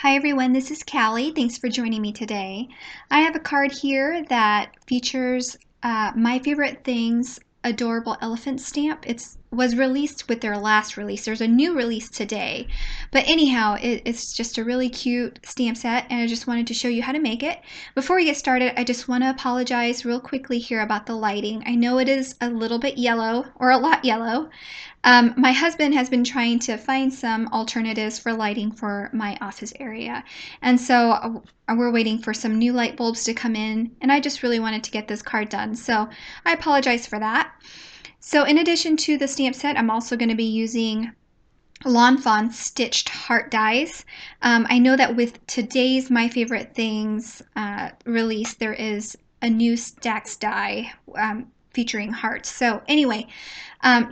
Hi everyone, this is Caly. Thanks for joining me today. I have a card here that features My Favorite Things adorable elephant stamp. It was released with their last release. There's a new release today. But anyhow, it's just a really cute stamp set and I just wanted to show you how to make it. Before we get started, I just want to apologize real quickly here about the lighting. I know it is a little bit yellow or a lot yellow. My husband has been trying to find some alternatives for lighting for my office area. And so we're waiting for some new light bulbs to come in, and I just really wanted to get this card done. So I apologize for that. So in addition to the stamp set, I'm also going to be using Lawn Fawn stitched heart dies. I know that with today's My Favorite Things release, there is a new stacks die featuring hearts. So anyway,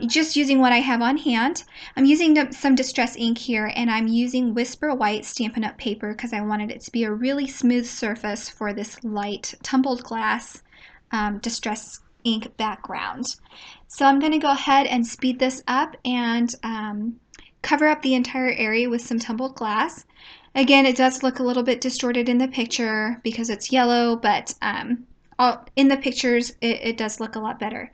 just using what I have on hand. I'm using some distress ink here, and I'm using Whisper White Stampin' Up paper because I wanted it to be a really smooth surface for this light tumbled glass distress ink background. So I'm going to go ahead and speed this up and cover up the entire area with some tumbled glass. Again, it does look a little bit distorted in the picture because it's yellow, but in the pictures it does look a lot better.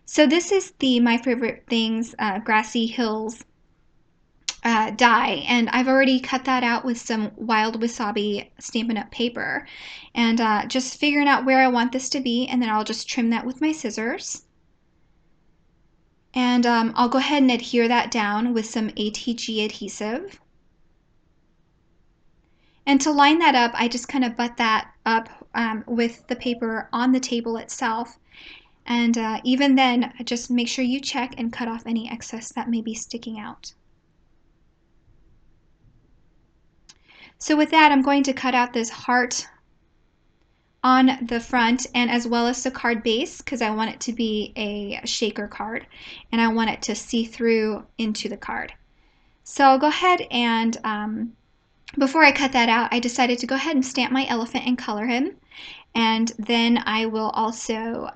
So this is the My Favorite Things Grassy Hills die, and I've already cut that out with some Wild Wasabi Stampin' Up paper, and just figuring out where I want this to be, and then I'll just trim that with my scissors. And I'll go ahead and adhere that down with some ATG adhesive. And to line that up, I just kind of butt that up with the paper on the table itself. And even then, just make sure you check and cut off any excess that may be sticking out. So with that, I'm going to cut out this heart on the front and as well as the card base because I want it to be a shaker card and I want it to see through into the card. So I'll go ahead and before I cut that out, I decided to go ahead and stamp my elephant and color him. And then I will also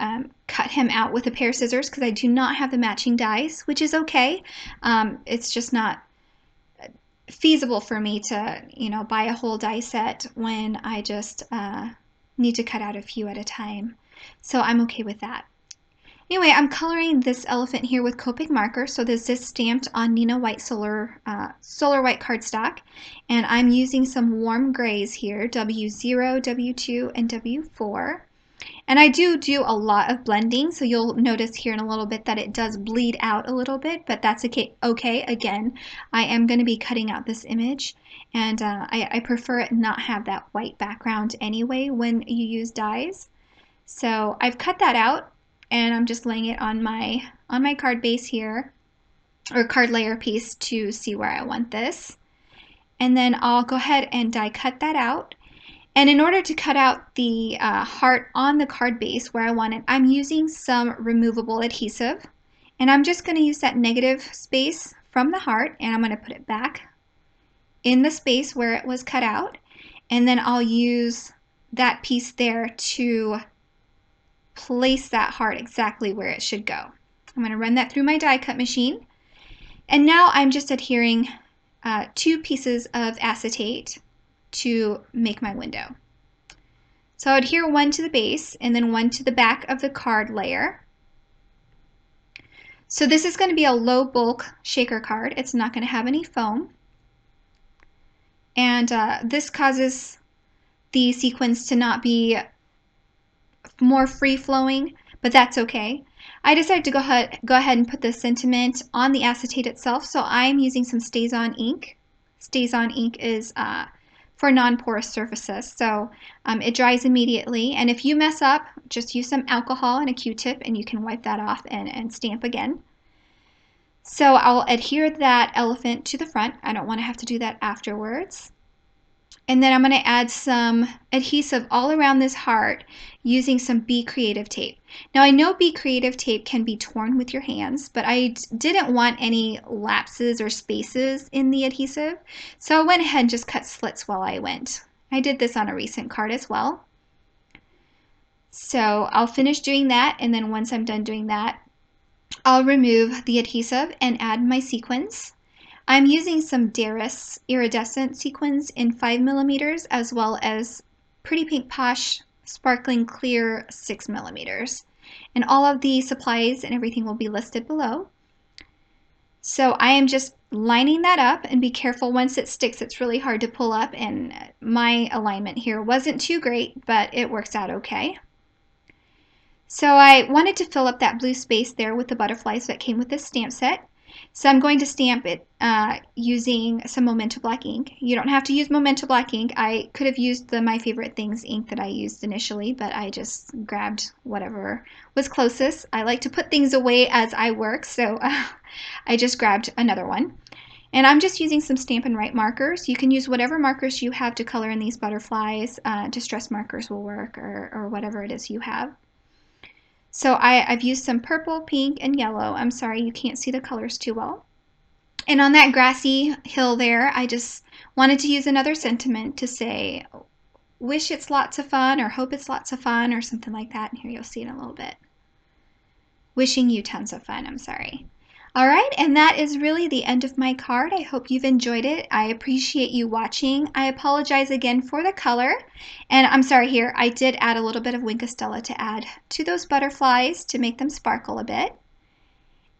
cut him out with a pair of scissors because I do not have the matching dies, which is okay. It's just not feasible for me to, buy a whole die set when I just need to cut out a few at a time. So I'm okay with that. Anyway, I'm coloring this elephant here with Copic marker. So this is stamped on Neenah white solar white cardstock. And I'm using some warm grays here, W0, W2, and W4. And I do a lot of blending, so you'll notice here in a little bit that it does bleed out a little bit, but that's okay. Again, I am going to be cutting out this image, and I prefer it not have that white background anyway when you use dyes. So I've cut that out, and I'm just laying it on my card base here, or card layer piece to see where I want this. And then I'll go ahead and die cut that out. And in order to cut out the heart on the card base where I want it, I'm using some removable adhesive. And I'm just going to use that negative space from the heart, and I'm going to put it back in the space where it was cut out. And then I'll use that piece there to place that heart exactly where it should go. I'm going to run that through my die cut machine. And now I'm just adhering 2 pieces of acetate to make my window. So I'll adhere one to the base and then one to the back of the card layer. So this is going to be a low bulk shaker card. It's not going to have any foam. And this causes the sequins to not be more free-flowing, but that's okay. I decided to go ahead and put the sentiment on the acetate itself, so I'm using some Stazon ink. Stazon ink is for non-porous surfaces, so it dries immediately, and if you mess up, just use some alcohol and a Q-tip and you can wipe that off and stamp again. So I'll adhere that elephant to the front. I don't want to have to do that afterwards. And then I'm going to add some adhesive all around this heart using some Be Creative tape. Now I know Be Creative tape can be torn with your hands, but I didn't want any lapses or spaces in the adhesive, so I went ahead and just cut slits while I went. I did this on a recent card as well. So I'll finish doing that, and then once I'm done doing that, I'll remove the adhesive and add my sequins. I'm using some Daris iridescent sequins in 5mm as well as Pretty Pink Posh Sparkling Clear 6mm. And all of the supplies and everything will be listed below. So I am just lining that up, and be careful once it sticks. It's really hard to pull up, and my alignment here wasn't too great, but it works out okay. So I wanted to fill up that blue space there with the butterflies that came with this stamp set. So I'm going to stamp it using some Memento Black ink. You don't have to use Memento Black ink. I could have used the My Favorite Things ink that I used initially, but I just grabbed whatever was closest. I like to put things away as I work, so I just grabbed another one. And I'm just using some Stampin' Write markers. You can use whatever markers you have to color in these butterflies. Distress markers will work, or whatever it is you have. So I've used some purple, pink, and yellow. I'm sorry you can't see the colors too well. And on that grassy hill there, I just wanted to use another sentiment to say, wish it's lots of fun, or hope it's lots of fun, or something like that. And here you'll see it in a little bit. Wishing you tons of fun, I'm sorry. All right, and that is really the end of my card. I hope you've enjoyed it. I appreciate you watching. I apologize again for the color. And I'm sorry here, I did add a little bit of Wink of Stella to add to those butterflies to make them sparkle a bit.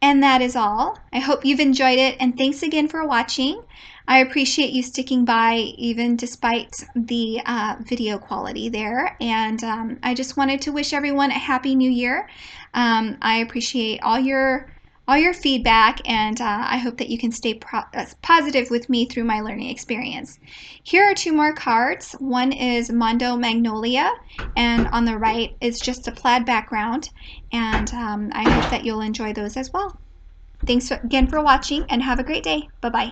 And that is all. I hope you've enjoyed it, and thanks again for watching. I appreciate you sticking by even despite the video quality there. And I just wanted to wish everyone a Happy New Year. I appreciate all your feedback, and I hope that you can stay positive with me through my learning experience. Here are two more cards. One is Mondo Magnolia, and on the right is just a plaid background, and I hope that you'll enjoy those as well. Thanks again for watching, and have a great day. Bye-bye.